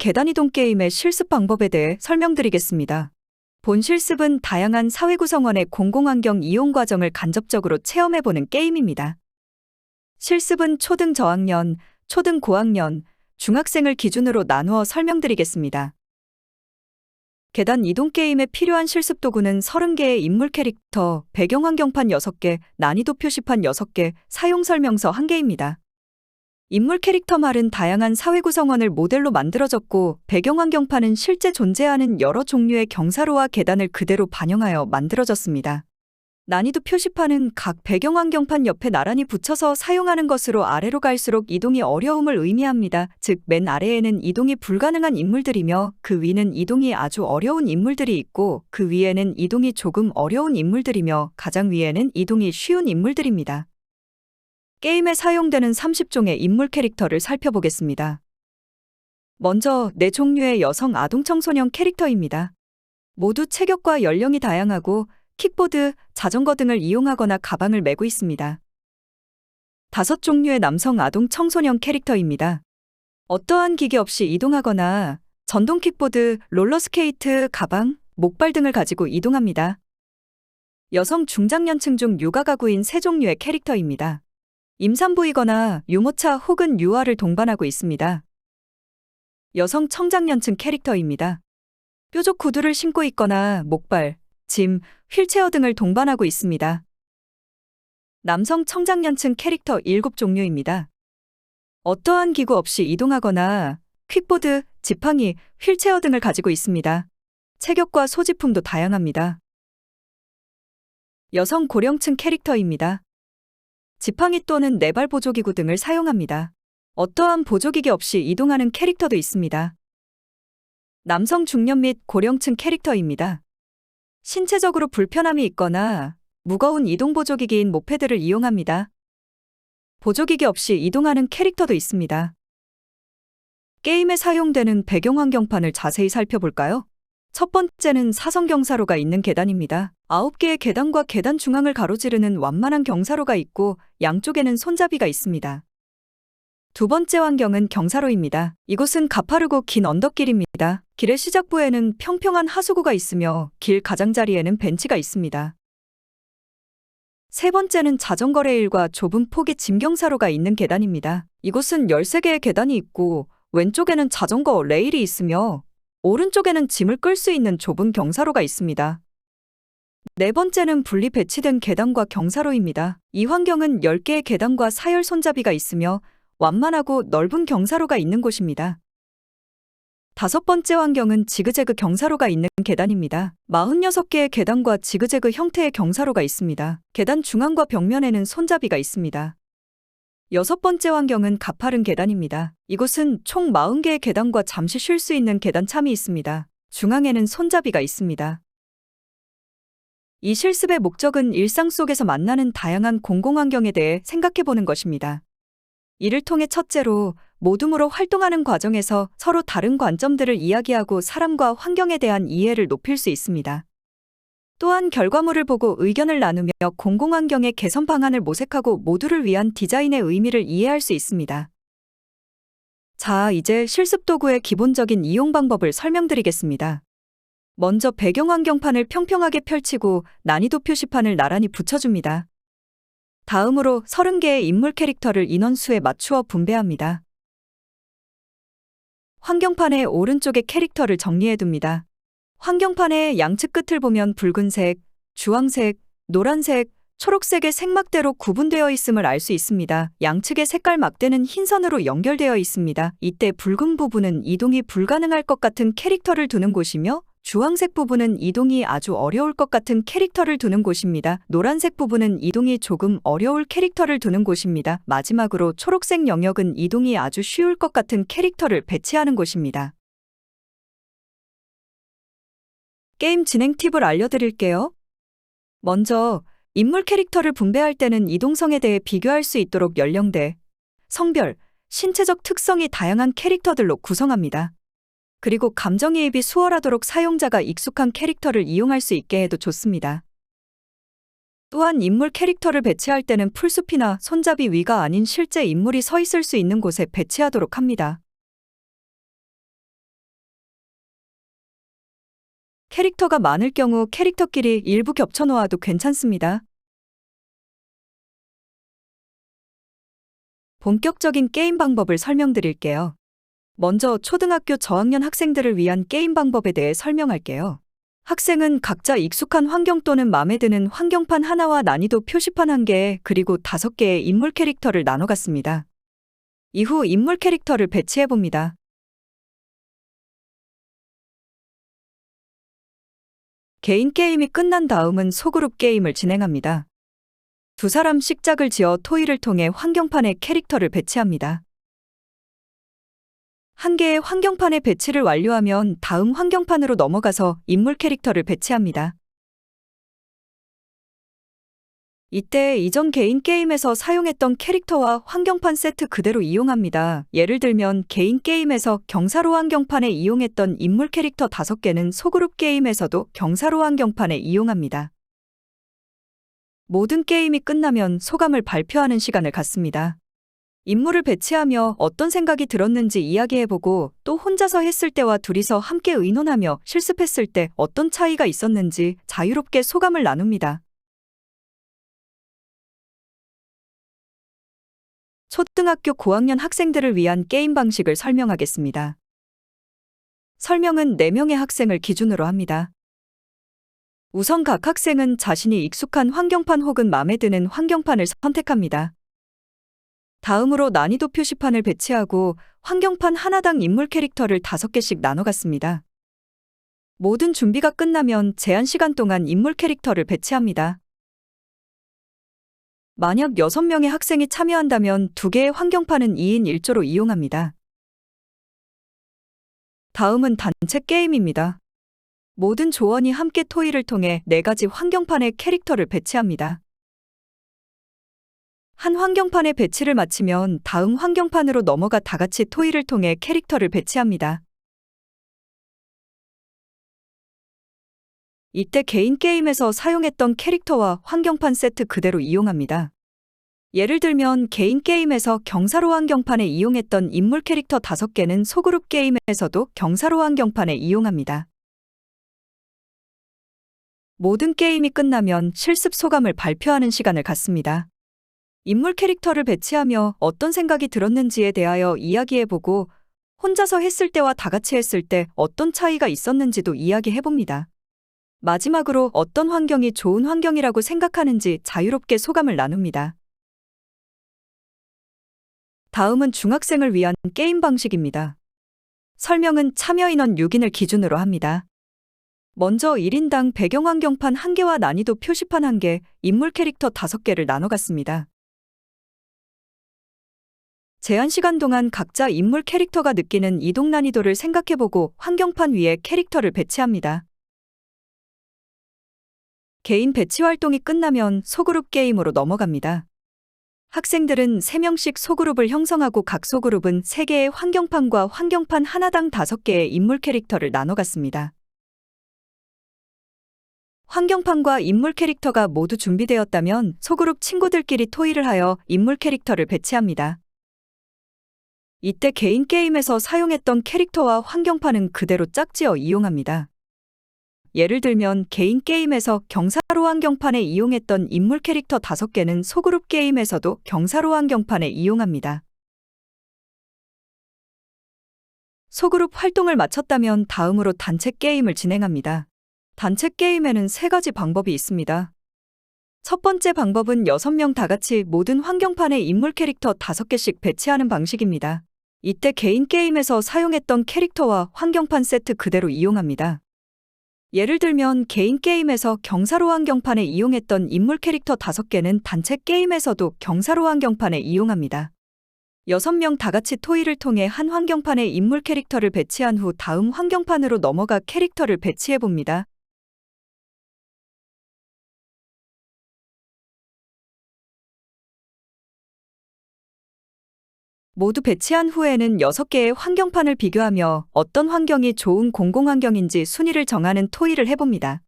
계단 이동 게임의 실습 방법에 대해 설명드리겠습니다. 본 실습은 다양한 사회 구성원의 공공환경 이용 과정을 간접적으로 체험해보는 게임입니다. 실습은 초등 저학년, 초등 고학년, 중학생을 기준으로 나누어 설명드리겠습니다. 계단 이동 게임에 필요한 실습 도구는 30개의 인물 캐릭터, 배경환경판 6개, 난이도 표시판 6개, 사용 설명서 1개입니다. 인물 캐릭터 말은 다양한 사회 구성원을 모델로 만들어졌고, 배경환경판은 실제 존재하는 여러 종류의 경사로와 계단을 그대로 반영하여 만들어졌습니다. 난이도 표시판은 각 배경환경판 옆에 나란히 붙여서 사용하는 것으로 아래로 갈수록 이동이 어려움을 의미합니다. 즉, 맨 아래에는 이동이 불가능한 인물들이며 그 위는 이동이 아주 어려운 인물들이 있고 그 위에는 이동이 조금 어려운 인물들이며 가장 위에는 이동이 쉬운 인물들입니다. 게임에 사용되는 30종의 인물 캐릭터를 살펴보겠습니다. 먼저 4종류의 여성 아동 청소년 캐릭터입니다. 모두 체격과 연령이 다양하고 킥보드, 자전거 등을 이용하거나 가방을 메고 있습니다. 5종류의 남성 아동 청소년 캐릭터입니다. 어떠한 기계 없이 이동하거나 전동 킥보드, 롤러스케이트, 가방, 목발 등을 가지고 이동합니다. 여성 중장년층 중 육아 가구인 3종류의 캐릭터입니다. 임산부이거나 유모차 혹은 유아를 동반하고 있습니다. 여성 청장년층 캐릭터입니다. 뾰족 구두를 신고 있거나 목발, 짐, 휠체어 등을 동반하고 있습니다. 남성 청장년층 캐릭터 7종류입니다. 어떠한 기구 없이 이동하거나 퀵보드, 지팡이, 휠체어 등을 가지고 있습니다. 체격과 소지품도 다양합니다. 여성 고령층 캐릭터입니다. 지팡이 또는 네발 보조기구 등을 사용합니다. 어떠한 보조기기 없이 이동하는 캐릭터도 있습니다. 남성 중년 및 고령층 캐릭터입니다. 신체적으로 불편함이 있거나 무거운 이동 보조기기인 모페드를 이용합니다. 보조기기 없이 이동하는 캐릭터도 있습니다. 게임에 사용되는 배경환경판을 자세히 살펴볼까요? 첫 번째는 사선 경사로가 있는 계단입니다. 9개의 계단과 계단 중앙을 가로지르는 완만한 경사로가 있고 양쪽에는 손잡이가 있습니다. 두 번째 환경은 경사로입니다. 이곳은 가파르고 긴 언덕길입니다. 길의 시작부에는 평평한 하수구가 있으며 길 가장자리에는 벤치가 있습니다. 세 번째는 자전거 레일과 좁은 폭의 짐 경사로가 있는 계단입니다. 이곳은 13개의 계단이 있고 왼쪽에는 자전거 레일이 있으며 오른쪽에는 짐을 끌 수 있는 좁은 경사로가 있습니다. 네 번째는 분리 배치된 계단과 경사로입니다. 이 환경은 10개의 계단과 사열 손잡이가 있으며 완만하고 넓은 경사로가 있는 곳입니다. 다섯 번째 환경은 지그재그 경사로가 있는 계단입니다. 46개의 계단과 지그재그 형태의 경사로가 있습니다. 계단 중앙과 벽면에는 손잡이가 있습니다. 여섯 번째 환경은 가파른 계단입니다. 이곳은 총 40개의 계단과 잠시 쉴 수 있는 계단참이 있습니다. 중앙에는 손잡이가 있습니다. 이 실습의 목적은 일상 속에서 만나는 다양한 공공환경에 대해 생각해보는 것입니다. 이를 통해 첫째로 모둠으로 활동하는 과정에서 서로 다른 관점들을 이야기하고 사람과 환경에 대한 이해를 높일 수 있습니다. 또한 결과물을 보고 의견을 나누며 공공환경의 개선 방안을 모색하고 모두를 위한 디자인의 의미를 이해할 수 있습니다. 자, 이제 실습 도구의 기본적인 이용 방법을 설명드리겠습니다. 먼저 배경환경판을 평평하게 펼치고 난이도 표시판을 나란히 붙여줍니다. 다음으로 30개의 인물 캐릭터를 인원수에 맞추어 분배합니다. 환경판의 오른쪽에 캐릭터를 정리해둡니다. 환경판의 양측 끝을 보면 붉은색, 주황색, 노란색, 초록색의 색막대로 구분되어 있음을 알 수 있습니다. 양측의 색깔 막대는 흰 선으로 연결되어 있습니다. 이때 붉은 부분은 이동이 불가능할 것 같은 캐릭터를 두는 곳이며 주황색 부분은 이동이 아주 어려울 것 같은 캐릭터를 두는 곳입니다. 노란색 부분은 이동이 조금 어려울 캐릭터를 두는 곳입니다. 마지막으로 초록색 영역은 이동이 아주 쉬울 것 같은 캐릭터를 배치하는 곳입니다. 게임 진행 팁을 알려드릴게요. 먼저 인물 캐릭터를 분배할 때는 이동성에 대해 비교할 수 있도록 연령대, 성별, 신체적 특성이 다양한 캐릭터들로 구성합니다. 그리고 감정이입이 수월하도록 사용자가 익숙한 캐릭터를 이용할 수 있게 해도 좋습니다. 또한 인물 캐릭터를 배치할 때는 풀숲이나 손잡이 위가 아닌 실제 인물이 서 있을 수 있는 곳에 배치하도록 합니다. 캐릭터가 많을 경우 캐릭터끼리 일부 겹쳐 놓아도 괜찮습니다. 본격적인 게임 방법을 설명드릴게요. 먼저 초등학교 저학년 학생들을 위한 게임 방법에 대해 설명할게요. 학생은 각자 익숙한 환경 또는 마음에 드는 환경판 하나와 난이도 표시판 1개, 그리고 5개의 인물 캐릭터를 나눠 갖습니다. 이후 인물 캐릭터를 배치해 봅니다. 개인 게임이 끝난 다음은 소그룹 게임을 진행합니다. 두 사람씩 짝을 지어 토의를 통해 환경판에 캐릭터를 배치합니다. 한 개의 환경판의 배치를 완료하면 다음 환경판으로 넘어가서 인물 캐릭터를 배치합니다. 이때 이전 개인 게임에서 사용했던 캐릭터와 환경판 세트 그대로 이용합니다. 예를 들면 개인 게임에서 경사로 환경판에 이용했던 인물 캐릭터 5개는 소그룹 게임에서도 경사로 환경판에 이용합니다. 모든 게임이 끝나면 소감을 발표하는 시간을 갖습니다. 인물을 배치하며 어떤 생각이 들었는지 이야기해보고, 또 혼자서 했을 때와 둘이서 함께 의논하며 실습했을 때 어떤 차이가 있었는지 자유롭게 소감을 나눕니다. 초등학교 고학년 학생들을 위한 게임 방식을 설명하겠습니다. 설명은 4명의 학생을 기준으로 합니다. 우선 각 학생은 자신이 익숙한 환경판 혹은 마음에 드는 환경판을 선택합니다. 다음으로 난이도 표시판을 배치하고 환경판 하나당 인물 캐릭터를 5개씩 나눠 갖습니다. 모든 준비가 끝나면 제한 시간 동안 인물 캐릭터를 배치합니다. 만약 6명의 학생이 참여한다면 2개의 환경판은 2인 1조로 이용합니다. 다음은 단체 게임입니다. 모든 조원이 함께 토의를 통해 4가지 환경판의 캐릭터를 배치합니다. 한 환경판의 배치를 마치면 다음 환경판으로 넘어가 다 같이 토의를 통해 캐릭터를 배치합니다. 이때 개인 게임에서 사용했던 캐릭터와 환경판 세트 그대로 이용합니다. 예를 들면 개인 게임에서 경사로 환경판에 이용했던 인물 캐릭터 5개는 소그룹 게임에서도 경사로 환경판에 이용합니다. 모든 게임이 끝나면 실습 소감을 발표하는 시간을 갖습니다. 인물 캐릭터를 배치하며 어떤 생각이 들었는지에 대하여 이야기해보고, 혼자서 했을 때와 다 같이 했을 때 어떤 차이가 있었는지도 이야기해봅니다. 마지막으로 어떤 환경이 좋은 환경이라고 생각하는지 자유롭게 소감을 나눕니다. 다음은 중학생을 위한 게임 방식입니다. 설명은 참여 인원 6인을 기준으로 합니다. 먼저 1인당 배경 환경판 1개와 난이도 표시판 1개, 인물 캐릭터 5개를 나눠 갖습니다. 제한 시간 동안 각자 인물 캐릭터가 느끼는 이동 난이도를 생각해보고 환경판 위에 캐릭터를 배치합니다. 개인 배치 활동이 끝나면 소그룹 게임으로 넘어갑니다. 학생들은 3명씩 소그룹을 형성하고 각 소그룹은 3개의 환경판과 환경판 하나당 5개의 인물 캐릭터를 나눠 갖습니다. 환경판과 인물 캐릭터가 모두 준비되었다면 소그룹 친구들끼리 토의를 하여 인물 캐릭터를 배치합니다. 이때 개인 게임에서 사용했던 캐릭터와 환경판은 그대로 짝지어 이용합니다. 예를 들면 개인 게임에서 경사로 환경판에 이용했던 인물 캐릭터 5개는 소그룹 게임에서도 경사로 환경판에 이용합니다. 소그룹 활동을 마쳤다면 다음으로 단체 게임을 진행합니다. 단체 게임에는 3가지 방법이 있습니다. 첫 번째 방법은 6명 다 같이 모든 환경판에 인물 캐릭터 5개씩 배치하는 방식입니다. 이때 개인 게임에서 사용했던 캐릭터와 환경판 세트 그대로 이용합니다. 예를 들면 개인 게임에서 경사로 환경판에 이용했던 인물 캐릭터 5개는 단체 게임에서도 경사로 환경판에 이용합니다. 6명 다 같이 토의를 통해 한 환경판에 인물 캐릭터를 배치한 후 다음 환경판으로 넘어가 캐릭터를 배치해 봅니다. 모두 배치한 후에는 6개의 환경판을 비교하며 어떤 환경이 좋은 공공환경인지 순위를 정하는 토의를 해봅니다.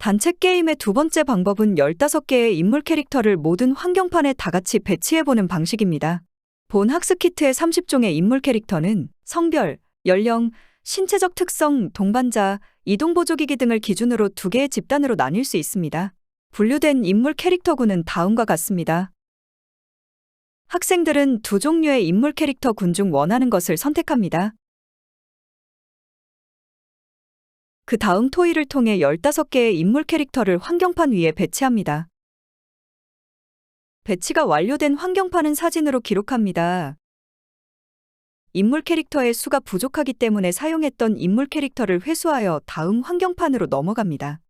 단체 게임의 두 번째 방법은 15개의 인물 캐릭터를 모든 환경판에 다 같이 배치해보는 방식입니다. 본 학습 키트의 30종의 인물 캐릭터는 성별, 연령, 신체적 특성, 동반자, 이동 보조기기 등을 기준으로 2개의 집단으로 나뉠 수 있습니다. 분류된 인물 캐릭터군은 다음과 같습니다. 학생들은 두 종류의 인물 캐릭터 군 중 원하는 것을 선택합니다. 그 다음 토의를 통해 15개의 인물 캐릭터를 환경판 위에 배치합니다. 배치가 완료된 환경판은 사진으로 기록합니다. 인물 캐릭터의 수가 부족하기 때문에 사용했던 인물 캐릭터를 회수하여 다음 환경판으로 넘어갑니다.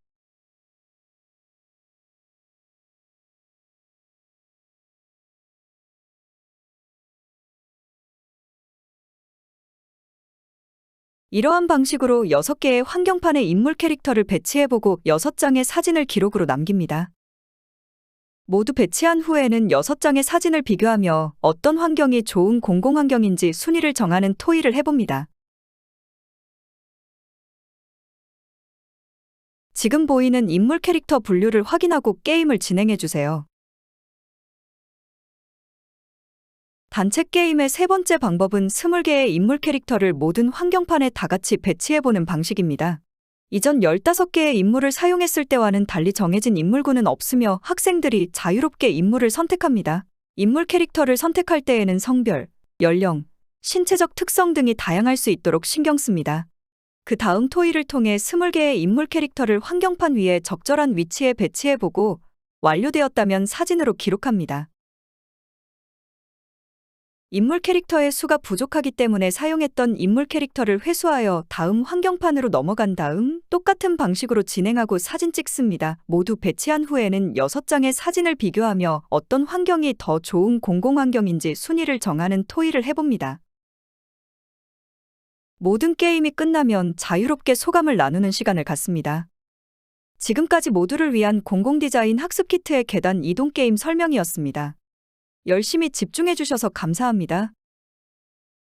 이러한 방식으로 6개의 환경판에 인물 캐릭터를 배치해보고 6장의 사진을 기록으로 남깁니다. 모두 배치한 후에는 6장의 사진을 비교하며 어떤 환경이 좋은 공공환경인지 순위를 정하는 토의를 해봅니다. 지금 보이는 인물 캐릭터 분류를 확인하고 게임을 진행해주세요. 단체 게임의 세 번째 방법은 20개의 인물 캐릭터를 모든 환경판에 다 같이 배치해보는 방식입니다. 이전 15개의 인물을 사용했을 때와는 달리 정해진 인물군은 없으며 학생들이 자유롭게 인물을 선택합니다. 인물 캐릭터를 선택할 때에는 성별, 연령, 신체적 특성 등이 다양할 수 있도록 신경 씁니다. 그 다음 토의를 통해 20개의 인물 캐릭터를 환경판 위에 적절한 위치에 배치해보고 완료되었다면 사진으로 기록합니다. 인물 캐릭터의 수가 부족하기 때문에 사용했던 인물 캐릭터를 회수하여 다음 환경판으로 넘어간 다음 똑같은 방식으로 진행하고 사진 찍습니다. 모두 배치한 후에는 6장의 사진을 비교하며 어떤 환경이 더 좋은 공공환경인지 순위를 정하는 토의를 해봅니다. 모든 게임이 끝나면 자유롭게 소감을 나누는 시간을 갖습니다. 지금까지 모두를 위한 공공디자인 학습 키트의 계단 이동 게임 설명이었습니다. 열심히 집중해 주셔서 감사합니다.